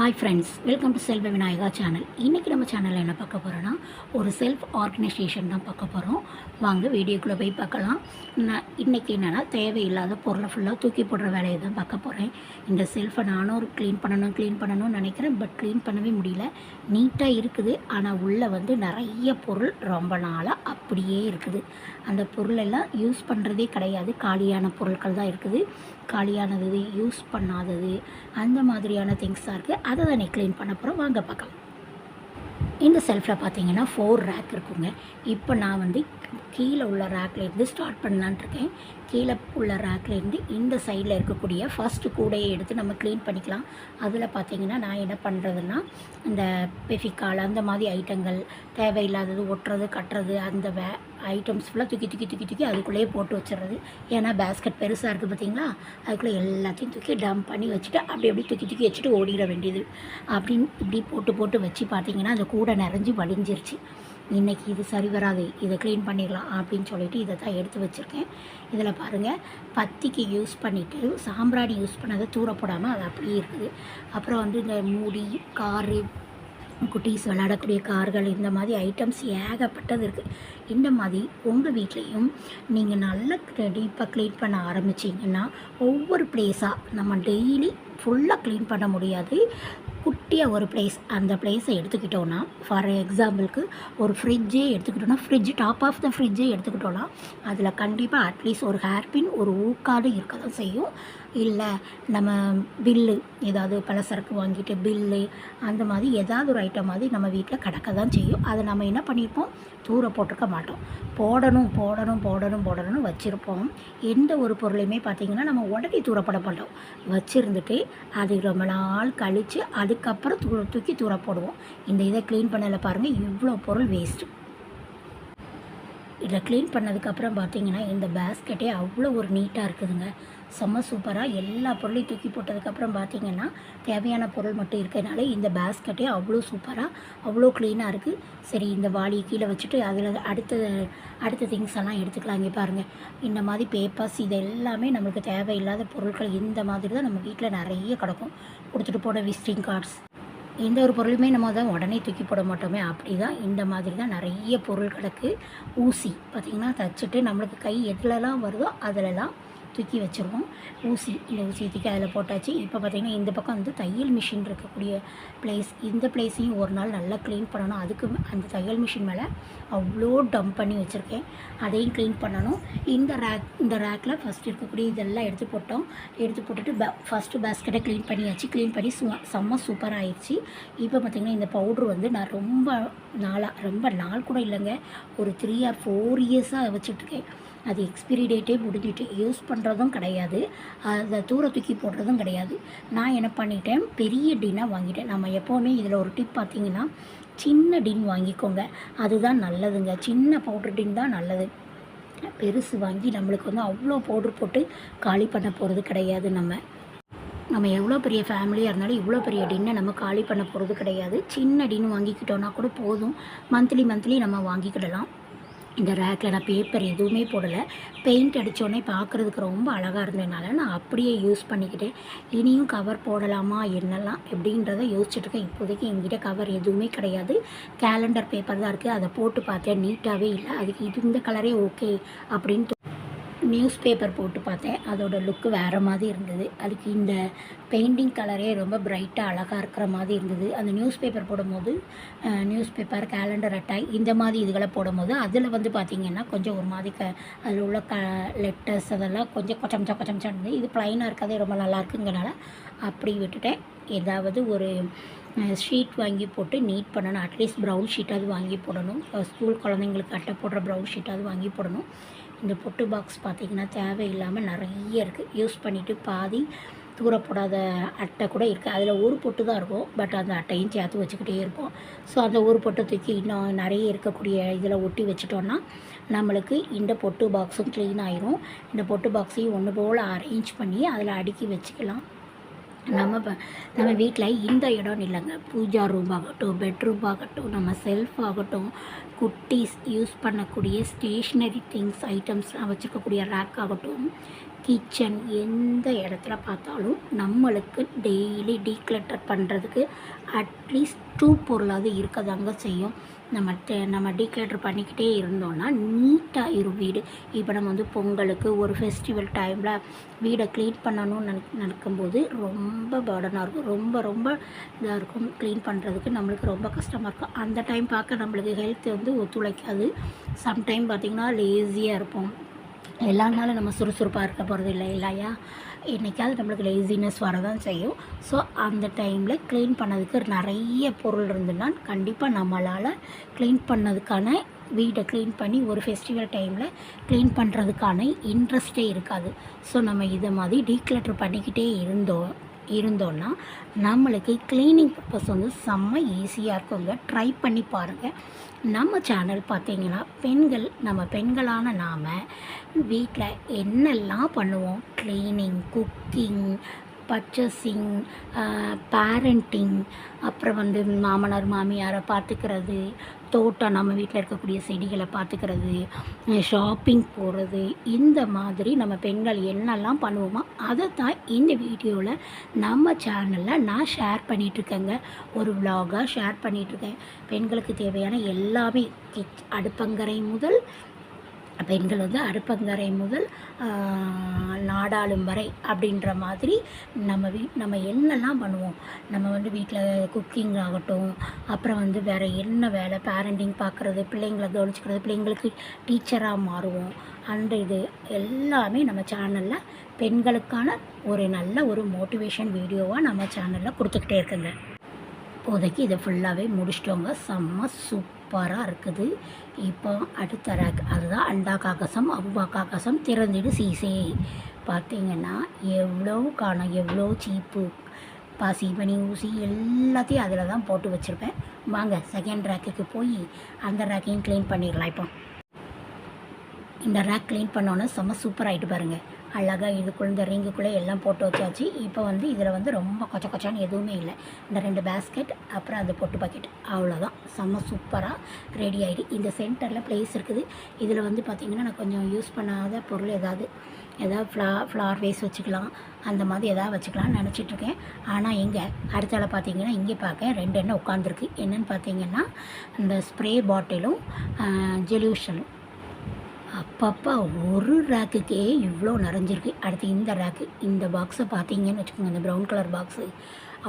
Hi friends, welcome to செல்வ Vinayaka channel. இன்றைக்கி நம்ம சேனலில் என்ன பார்க்க போகிறோன்னா, ஒரு செல்ஃப் ஆர்கனைசேஷன் தான் பார்க்க போகிறோம். வாங்க வீடியோக்குள்ளே போய் பார்க்கலாம். நான் இன்றைக்கி என்னென்னா, தேவையில்லாத பொருளை ஃபுல்லாக தூக்கி போடுற வேலையை தான் பார்க்க போகிறேன். இந்த செல்ஃபை நானும் ஒரு க்ளீன் பண்ணணும்னு நினைக்கிறேன். பட் க்ளீன் பண்ணவே முடியல. நீட்டாக இருக்குது, ஆனால் உள்ளே வந்து நிறைய பொருள் ரொம்ப நாளாக அப்படியே இருக்குது. அந்த பொருளெல்லாம் யூஸ் பண்ணுறதே கிடையாது. காலியான பொருட்கள் தான் இருக்குது. காலியானது, யூஸ் பண்ணாதது, அந்த மாதிரியான திங்ஸ் தான் இருக்குது. அதை தான் க்ளீன் பண்ண போகிறோம். வாங்க பார்க்கலாம். இந்த செல்ஃபில் பார்த்தீங்கன்னா 4 ரேக் இருக்குங்க. இப்போ நான் வந்து கீழே உள்ள ரேக்லேருந்து ஸ்டார்ட் பண்ணலான்ட்டு இருக்கேன். கீழே உள்ள ரேக்லேருந்து இந்த சைடில் இருக்கக்கூடிய ஃபஸ்ட்டு கூடையை எடுத்து நம்ம க்ளீன் பண்ணிக்கலாம். அதில் பார்த்தீங்கன்னா நான் என்ன பண்ணுறதுன்னா, இந்த பெஃபிகால் அந்த மாதிரி ஐட்டங்கள், தேவையில்லாதது, ஒட்டுறது, கட்டுறது, அந்த ஐட்டம்ஸ் ஃபுல்லாக தூக்கி அதுக்குள்ளேயே போட்டு வச்சிடுறது. ஏன்னா பேஸ்கெட் பெருசாக இருக்குது பார்த்தீங்களா, அதுக்குள்ளே எல்லாத்தையும் தூக்கி டம்ப் பண்ணி வச்சுட்டு அப்படி தூக்கி வச்சுட்டு ஓடிட வேண்டியது. அப்படின்னு இப்படி போட்டு வச்சு பார்த்தீங்கன்னா அந்த கூடை நிறைஞ்சி வலிஞ்சிருச்சு. இன்றைக்கி இது சரி வராது, இதை க்ளீன் பண்ணிடலாம் அப்படின்னு சொல்லிட்டு இதை தான் எடுத்து வச்சுருக்கேன். இதில் பாருங்கள், பத்திக்கு யூஸ் பண்ணிவிட்டு சாம்பிராணி யூஸ் பண்ணதை தூர போடாமல் அது அப்படியே இருக்குது. அப்புறம் வந்து இந்த மூடி, காரு, குட்டீஸ் விளையாடக்கூடிய கார்கள், இந்த மாதிரி ஐட்டம்ஸ் ஏகப்பட்டது இருக்குது. இந்த மாதிரி உங்கள் வீட்லேயும் நீங்கள் நல்லா டீப்பாக க்ளீன் பண்ண ஆரம்பிச்சிங்கன்னா, ஒவ்வொரு ப்ளேஸாக நம்ம டெய்லி ஃபுல்லாக க்ளீன் பண்ண முடியாது. குட்டியாக ஒரு பிளேஸ், அந்த பிளேஸை எடுத்துக்கிட்டோன்னா, ஃபார் எக்ஸாம்பிளுக்கு ஒரு ஃப்ரிட்ஜே எடுத்துக்கிட்டோன்னா, டாப் ஆஃப் த ஃப்ரிட்ஜே எடுத்துக்கிட்டோன்னா, அதில் கண்டிப்பாக அட்லீஸ்ட் ஒரு ஹேர்பின், ஒரு ஊக்காடு இருக்க தான் செய்யும். இல்லை நம்ம பில்லு, ஏதாவது பலசரக்கு வாங்கிட்டு பில்லு, அந்த மாதிரி ஏதாவது ஒரு ஐட்டம் மாதிரி நம்ம வீட்டில் கிடக்க தான் செய்யும். அதை நம்ம என்ன பண்ணியிருப்போம், தூர போட்டிருக்க மாட்டோம். போடணும்னு வச்சுருப்போம். எந்த ஒரு பொருளையுமே பார்த்திங்கன்னா நம்ம உடனே தூரப்பட மாட்டோம். வச்சுருந்துட்டு அது ரொம்ப நாள் கழித்து அதுக்கப்புறம் தூக்கி தூர போடுவோம். இந்த இதை க்ளீன் பண்ணல பாருங்கள், இவ்வளோ பொருள் வேஸ்ட்டு. இதை க்ளீன் பண்ணதுக்கப்புறம் பார்த்திங்கன்னா இந்த பேஸ்கெட்டே அவ்வளோ ஒரு நீட்டாக இருக்குதுங்க. செம்ம சூப்பராக. எல்லா பொருளையும் தூக்கி போட்டதுக்கப்புறம் பார்த்திங்கன்னா தேவையான பொருள் மட்டும் இருக்கிறதுனால இந்த பேஸ்கெட்டே அவ்வளோ சூப்பராக, அவ்வளோ க்ளீனாக இருக்குது. சரி, இந்த வாளியை கீழே வச்சுட்டு அதில் அடுத்த திங்ஸ் எல்லாம் எடுத்துக்கலாம். இங்கே பாருங்கள், இந்த மாதிரி பேப்பர்ஸ், இது எல்லாமே நம்மளுக்கு தேவையில்லாத பொருட்கள். இந்த மாதிரி தான் நம்ம வீட்டில் நிறைய கிடக்கும். கொடுத்துட்டு போன விசிட்டிங் கார்ட்ஸ், எந்த ஒரு பொருளுமே நம்ம தான் உடனே தூக்கி போட மாட்டோமே, அப்படி தான் இந்த மாதிரி தான் நிறைய பொருள் கிடக்கு. ஊசி பார்த்திங்கன்னா தைச்சிட்டு நம்மளுக்கு கை எதுலலாம் வருதோ அதிலலாம் தூக்கி வச்சுருவோம். இந்த ஊசி தூக்கி அதில் போட்டாச்சு. இப்போ பார்த்திங்கன்னா இந்த பக்கம் வந்து தையல் மிஷின் இருக்கக்கூடிய பிளேஸ், இந்த பிளேஸையும் ஒரு நாள் நல்லா க்ளீன் பண்ணணும். அதுக்கு அந்த தையல் மிஷின் மேலே அவ்வளோ டம்ப் பண்ணி வச்சுருக்கேன், அதையும் க்ளீன் பண்ணணும். இந்த ரேக்கில் ஃபஸ்ட் இருக்கக்கூடிய இதெல்லாம் எடுத்து போட்டுட்டு ஃபஸ்ட்டு பேஸ்கெட்டை க்ளீன் பண்ணியாச்சு. க்ளீன் பண்ணி செம்ம சூப்பராக ஆயிடுச்சு. இப்போ பார்த்திங்கன்னா இந்த பவுட்ரு வந்து நான் ரொம்ப நாள் கூட இல்லைங்க, ஒரு 3 or 4 இயர்ஸாக வச்சுட்ருக்கேன். அது எக்ஸ்பிரி டேட்டே முடிஞ்சிட்டு, யூஸ் பண்ணுறதும் கிடையாது, அதை தூர தூக்கி போடுறதும் கிடையாது. நான் என்ன பண்ணிட்டேன், பெரிய டின்னாக வாங்கிட்டேன். நம்ம எப்போவுமே இதில் ஒரு டிப் பார்த்திங்கன்னா, சின்ன டின் வாங்கிக்கோங்க, அதுதான் நல்லதுங்க. சின்ன பவுட்ரு டின் தான் நல்லது. பெருசு வாங்கி நம்மளுக்கு வந்து அவ்வளோ பவுட்ரு போட்டு காலி பண்ண போகிறது கிடையாது. நம்ம எவ்வளோ பெரிய ஃபேமிலியாக இருந்தாலும் இவ்வளோ பெரிய டின்னை நம்ம காலி பண்ண போகிறது கிடையாது. சின்ன டின் வாங்கிக்கிட்டோன்னா கூட போதும். மந்த்லி நம்ம வாங்கிக்கிடலாம். இந்த ரேக்கில் நான் பேப்பர் எதுவுமே போடலை. பெயிண்ட் அடித்தோடனே பார்க்குறதுக்கு ரொம்ப அழகாக இருந்ததுனால நான் அப்படியே யூஸ் பண்ணிக்கிட்டேன். இனியும் கவர் போடலாமா என்னெல்லாம் எப்படின்றத யோசிச்சுட்ருக்கேன். இப்போதைக்கு எங்கிட்ட கவர் எதுவுமே கிடையாது. கேலண்டர் பேப்பர் தான் இருக்குது. அதை போட்டு பார்த்தேன், நீட்டாகவே இல்லை. அதுக்கு இந்த கலரே ஓகே அப்படின்ட்டு நியூஸ் பேப்பர் போட்டு பார்த்தேன். அதோட லுக்கு வேறு மாதிரி இருந்தது. அதுக்கு இந்த பெயிண்டிங் கலரே ரொம்ப பிரைட்டாக அழகாக இருக்கிற மாதிரி இருந்தது. அந்த நியூஸ் பேப்பர் போடும்போது, நியூஸ் பேப்பர், கேலண்டர் அட்டை, இந்த மாதிரி இதுகளை போடும்போது அதில் வந்து பார்த்திங்கன்னா கொஞ்சம் ஒரு மாதிரி அதில் உள்ள லெட்டர்ஸ் அதெல்லாம் கொஞ்சம் கொச்சம் இருந்தது. இது ப்ளைனாக இருக்கிறதே ரொம்ப நல்லா இருக்குங்கிறனால அப்படி விட்டுட்டேன். ஏதாவது ஒரு ஷீட் வாங்கி போட்டு நீட் பண்ணணும். அட்லீஸ்ட் ப்ரௌன் ஷீட்டாவது வாங்கி போடணும். ஸ்கூல் குழந்தைங்களுக்கு அட்டை போடுற ப்ரௌன் ஷீட்டாவது வாங்கி போடணும். இந்த பொட்டு பாக்ஸ் பார்த்திங்கன்னா தேவையில்லாமல் நிறைய இருக்குது. யூஸ் பண்ணிவிட்டு பாதி தூர போடாத அட்டை கூட இருக்குது. அதில் ஒரு பொட்டு தான் இருக்கும், பட் அந்த அட்டையும் சேர்த்து வச்சுக்கிட்டே இருப்போம். ஸோ அந்த ஒரு பொட்டை தூக்கி இன்னும் நிறைய இருக்கக்கூடிய இதில் ஒட்டி வச்சிட்டோன்னா நம்மளுக்கு இந்த பொட்டு பாக்ஸும் க்ளீன் ஆயிரும். இந்த பொட்டு பாக்ஸையும் ஒன்று போல் அரேஞ்ச் பண்ணி அதில் அடுக்கி வச்சுக்கலாம். நம்ம வீட்டில் இந்த இடம்னு இல்லைங்க, பூஜா ரூம் ஆகட்டும், பெட்ரூம் ஆகட்டும், நம்ம செல்ஃப் ஆகட்டும், குட்டீஸ் யூஸ் பண்ணக்கூடிய ஸ்டேஷ்னரி திங்ஸ் ஐட்டம்ஸ்லாம் வச்சுருக்கக்கூடிய ரேக் ஆகட்டும், கிச்சன் எந்த இடத்துல பார்த்தாலும் நம்மளுக்கு டெய்லி டீக்ளட்டர் பண்ணுறதுக்கு அட்லீஸ்ட் 2 பொருளாவது இருக்கதாங்க செய்யும். நம்ம டீக்ளட்டர் பண்ணிக்கிட்டே இருந்தோம்னா நீட்டாக வீடு. இப்போ நம்ம வந்து பொங்கலுக்கு ஒரு ஃபெஸ்டிவல் டைமில் வீடை க்ளீன் பண்ணணும்னு நினைக்கும்போது ரொம்ப பர்டனாக இருக்கும், ரொம்ப ரொம்ப இதாக இருக்கும். க்ளீன் பண்ணுறதுக்கு நம்மளுக்கு ரொம்ப கஷ்டமாக இருக்கும். அந்த டைம் பார்க்க நம்மளுக்கு ஹெல்த் வந்து ஒத்துழைக்காது. சம்டைம் பார்த்திங்கன்னா லேசியாக இருப்போம். எல்லா நாளும் நம்ம சுறுசுறுப்பாக இருக்க போகிறது இல்லை இல்லையா? என்றைக்காவது நம்மளுக்கு லேசினஸ் வரதான் செய்யும். ஸோ அந்த டைமில் க்ளீன் பண்ணதுக்கு நிறைய பொருள் இருந்துன்னா கண்டிப்பாக நம்மளால் க்ளீன் பண்ணதுக்கான வீடை க்ளீன் பண்ணி ஒரு ஃபெஸ்டிவல் டைமில் க்ளீன் பண்ணுறதுக்கான இன்ட்ரெஸ்ட்டே இருக்காது. ஸோ நம்ம இதை மாதிரி டீக்ளட்டர் பண்ணிக்கிட்டே இருந்தோன்னா நம்மளுக்கு க்ளீனிங் பர்பஸ் வந்து செம்ம ஈஸியாக இருக்குங்க. ட்ரை பண்ணி பாருங்கள். நம்ம சேனல் பார்த்திங்கன்னா நம்ம பெண்களான நாம் வீட்டில் என்னெல்லாம் பண்ணுவோம், க்ளீனிங், குக்கிங், பர்ச்சேசிங், பேரண்டிங், அப்புறம் வந்து மாமனார் மாமியாரை பார்த்துக்கிறது, தோட்டம் நம்ம வீட்டில் இருக்கக்கூடிய செடிகளை பார்த்துக்கிறது, ஷாப்பிங் போகிறது, இந்த மாதிரி நம்ம பெண்கள் என்னெல்லாம் பண்ணுவோமோ அதை தான் இந்த வீடியோவில் நம்ம சேனலில் நான் ஷேர் பண்ணிகிட்ருக்கேங்க. ஒரு விலாகாக ஷேர் பண்ணிகிட்ருக்கேன். பெண்களுக்கு தேவையான எல்லாமே அடுப்பங்கரை முதல் பெண்கள் வந்து அடுப்பங்கரை முதல் நாடாளும் வரை அப்படின்ற மாதிரி நம்ம என்னெல்லாம் பண்ணுவோம். நம்ம வந்து வீட்டில் குக்கிங் ஆகட்டும், அப்புறம் வந்து வேறு என்ன வேலை, பேரண்டிங் பார்க்குறது, பிள்ளைங்களை கவனிச்சிக்கிறது, பிள்ளைங்களுக்கு டீச்சராக மாறுவோம். அந்த இது எல்லாமே நம்ம சேனலில் பெண்களுக்கான ஒரு நல்ல ஒரு மோட்டிவேஷன் வீடியோவாக நம்ம சேனலில் கொடுத்துக்கிட்டே இருக்குங்க. இப்போதைக்கு இதை ஃபுல்லாகவே முடிச்சிட்டோங்க. செம்ம சூப்பராக இருக்குது. இப்போ அடுத்த ரேக், அதுதான் அண்டா காக்கசம், அவ்வா காக்கசம், திறந்திடு சீசே. பார்த்திங்கன்னா எவ்வளோ சீப்பு, பாசி, மணி, ஊசி எல்லாத்தையும் அதில் தான் போட்டு வச்சுருப்பேன். வாங்க செகண்ட் ரேக்குக்கு போய் அந்த ரேக்கையும் க்ளீன் பண்ணிடலாம். இப்போ இந்த ரேக் க்ளீன் பண்ணோன்னே செம்ம சூப்பராகிட்டு பாருங்கள். அழகாக இதுக்குள்ள இந்த ரிங்குக்குள்ளே எல்லாம் போட்டு வச்சாச்சு. இப்போ வந்து இதில் வந்து ரொம்ப கொச்சான்னு எதுவுமே இல்லை. இந்த 2 பேஸ்கெட், அப்புறம் அந்த பொட்டு பாக்கெட், அவ்வளோதான். செம்ம சூப்பராக ரெடி ஆகிடு. இந்த சென்டரில் ப்ளேஸ் இருக்குது. இதில் வந்து பார்த்திங்கன்னா நான் கொஞ்சம் யூஸ் பண்ணாத பொருள் ஏதாவது ஃப்ளார் வேஸ் வச்சுக்கலாம், அந்த மாதிரி எதாவது வச்சுக்கலாம்னு நினச்சிட்ருக்கேன். ஆனால் எங்கே அடுத்தால பார்த்திங்கன்னா இங்கே பார்க்க 2 எண்ணெய் உட்காந்துருக்கு. என்னென்னு பார்த்திங்கன்னா இந்த ஸ்ப்ரே பாட்டிலும் ஜெல்யூஷனும். அப்பப்போ ஒரு ரேக்குக்கே இவ்வளோ நிறைஞ்சிருக்கு. அடுத்து இந்த ரேக்கு, இந்த பாக்ஸை பார்த்தீங்கன்னு வச்சுக்கோங்க, இந்த ப்ரௌன் கலர் பாக்ஸு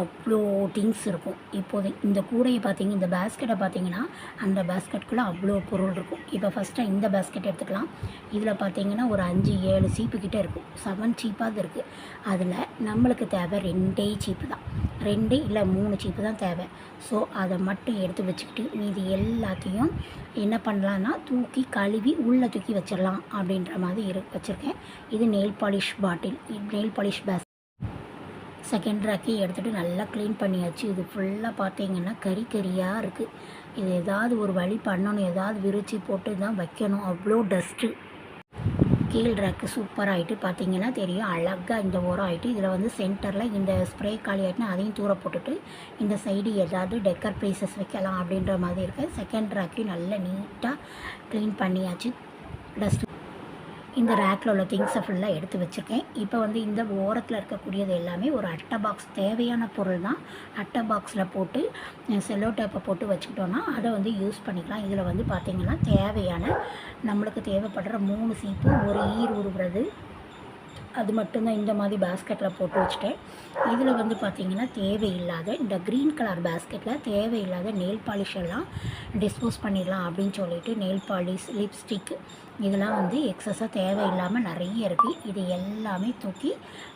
அவ்வளோ திங்ஸ் இருக்கும். இப்போது இந்த கூடையை பார்த்தீங்க, இந்த பேஸ்கெட்டை பார்த்தீங்கன்னா அந்த பேஸ்கெட்டுக்குள்ளே அவ்வளோ பொருள் இருக்கும். இப்போ ஃபஸ்ட்டாக இந்த பேஸ்கெட் எடுத்துக்கலாம். இதில் பார்த்தீங்கன்னா ஒரு 5-7 சீப்பு கிட்டே இருக்கும். 7 சீப்பாவது இருக்குது. அதில் நம்மளுக்கு தேவை 2 சீப்பு தான், 2 இல்லை 3 சீப்பு தான் தேவை. ஸோ அதை மட்டும் எடுத்து வச்சுக்கிட்டு மீதி எல்லாத்தையும் என்ன பண்ணலான்னா தூக்கி கழுவி உள்ளே தூக்கி வச்சிடலாம் அப்படின்ற மாதிரி வச்சுருக்கேன். இது நெயில் பாலிஷ் பாட்டில், நெயில் பாலிஷ் பேஸ். செகண்ட் ரேக்கையும் எடுத்துகிட்டு நல்லா க்ளீன் பண்ணியாச்சு. இது ஃபுல்லாக பார்த்தீங்கன்னா கறியாக இருக்குது. இது ஏதாவது ஒரு வழி பண்ணணும், ஏதாவது விரிச்சி போட்டு தான் வைக்கணும், அவ்வளோ டஸ்ட்டு. கீழ் ரேக்கு சூப்பராகிட்டு பார்த்தீங்கன்னா தெரியும், அழகாக இந்த ஓரம் ஆகிட்டு. இதில் வந்து சென்டரில் இந்த ஸ்ப்ரே காலி ஆகிட்டுனா அதையும் தூர போட்டுட்டு இந்த சைடு ஏதாவது டெக்கர் பீசஸ் வைக்கலாம் அப்படின்ற மாதிரி இருக்குது. செகண்ட் ரேக்கையும் நல்லா நீட்டாக க்ளீன் பண்ணியாச்சு. டஸ்ட்டு இந்த ரேக்கில் உள்ள திங்ஸை ஃபுல்லாக எடுத்து வச்சுருக்கேன். இப்போ வந்து இந்த ஓரத்தில் இருக்கக்கூடியது எல்லாமே ஒரு அட்டை பாக்ஸ், தேவையான பொருள் தான். அட்டை பாக்ஸில் போட்டு செல்லோ டேப்பை போட்டு வச்சுக்கிட்டோன்னா அதை வந்து யூஸ் பண்ணிக்கலாம். இதில் வந்து பார்த்திங்கன்னா தேவையான நம்மளுக்கு தேவைப்படுற 3 சீப்பு, ஒரு ஈர் உருவுறது, அது மட்டும்தான் இந்த மாதிரி பேஸ்கெட்டில் போட்டு வச்சுட்டேன். இதில் வந்து பார்த்திங்கன்னா தேவையில்லாத இந்த க்ரீன் கலர் பேஸ்கெட்டில் தேவையில்லாத நெயில் பாலிஷ் எல்லாம் டிஸ்போஸ் பண்ணிடலாம் அப்படின்னு சொல்லிட்டு நெயில் பாலிஷ், லிப்ஸ்டிக் இதெல்லாம் வந்து எக்ஸஸாக தேவையில்லாமல் நிறைய இருக்குது. இது எல்லாமே தூக்கி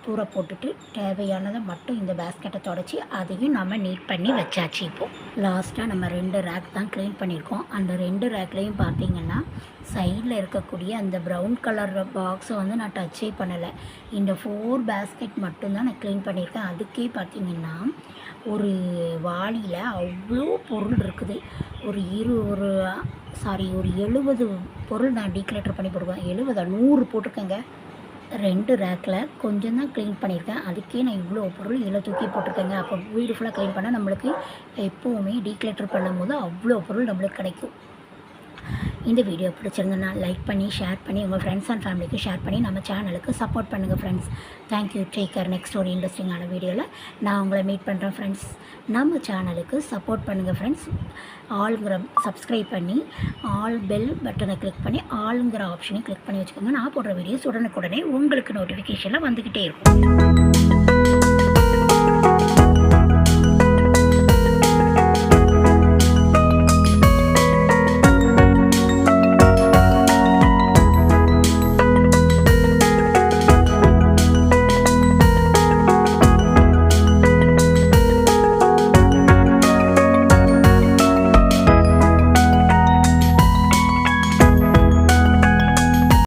தூர போட்டுட்டு தேவையானதை மட்டும் இந்த பேஸ்கெட்டை தொடச்சி அதையும் நம்ம நீட் பண்ணி வச்சாச்சு. இப்போது லாஸ்ட்டாக நம்ம 2 ரேக் தான் க்ளீன் பண்ணியிருக்கோம். அந்த 2 ரேக்லேயும் பார்த்திங்கன்னா சைடில் இருக்கக்கூடிய அந்த ப்ரௌன் கலர் பாக்ஸை வந்து நான் டச்சே பண்ணலை. இந்த 4 பேஸ்கெட் மட்டும்தான் நான் க்ளீன் பண்ணியிருக்கேன். அதுக்கே பார்த்திங்கன்னா ஒரு வாளியில் அவ்வளோ பொருள் இருக்குது. ஒரு 70 பொருள் நான் டீக்ளேட்டர் பண்ணி போடுவேன். 70 100 போட்டிருக்கேங்க. 2 ரேக்கில் கொஞ்சம் தான் க்ளீன் பண்ணியிருக்கேன். அதுக்கே நான் இவ்வளோ பொருள் இதில் தூக்கி போட்டிருக்கேங்க. அப்போ வீடு ஃபுல்லாக க்ளீன் பண்ணால் நம்மளுக்கு எப்போவுமே டீக்ளட்டர் பண்ணும்போது அவ்வளோ பொருள் நம்மளுக்கு கிடைக்கும். இந்த வீடியோ பிடிச்சிருந்தனா லைக் பண்ணி, ஷேர் பண்ணி, உங்கள் ஃப்ரெண்ட்ஸ் அண்ட் ஃபேமிலிக்கு ஷேர் பண்ணி நம்ம சேனலுக்கு சப்போர்ட் பண்ணுங்கள் friends. Thank you. Take care. Next ஒரு இன்ட்ரெஸ்டிங்கான வீடியோவில் நான் உங்களை மீட் பண்ணுறேன் ஃப்ரெண்ட்ஸ். நம்ம சேனலுக்கு சப்போர்ட் பண்ணுங்கள் ஃப்ரெண்ட்ஸ். ஆளுங்கிற சப்ஸ்கிரைப் பண்ணி ஆல் பெல் பட்டனை கிளிக் பண்ணி ஆளுங்கிற ஆப்ஷனையும் கிளிக் பண்ணி வச்சுக்கோங்க. நான் போடுற வீடியோஸ் உடனுக்குடனே உங்களுக்கு நோட்டிஃபிகேஷனில் வந்துக்கிட்டே இருக்கும்.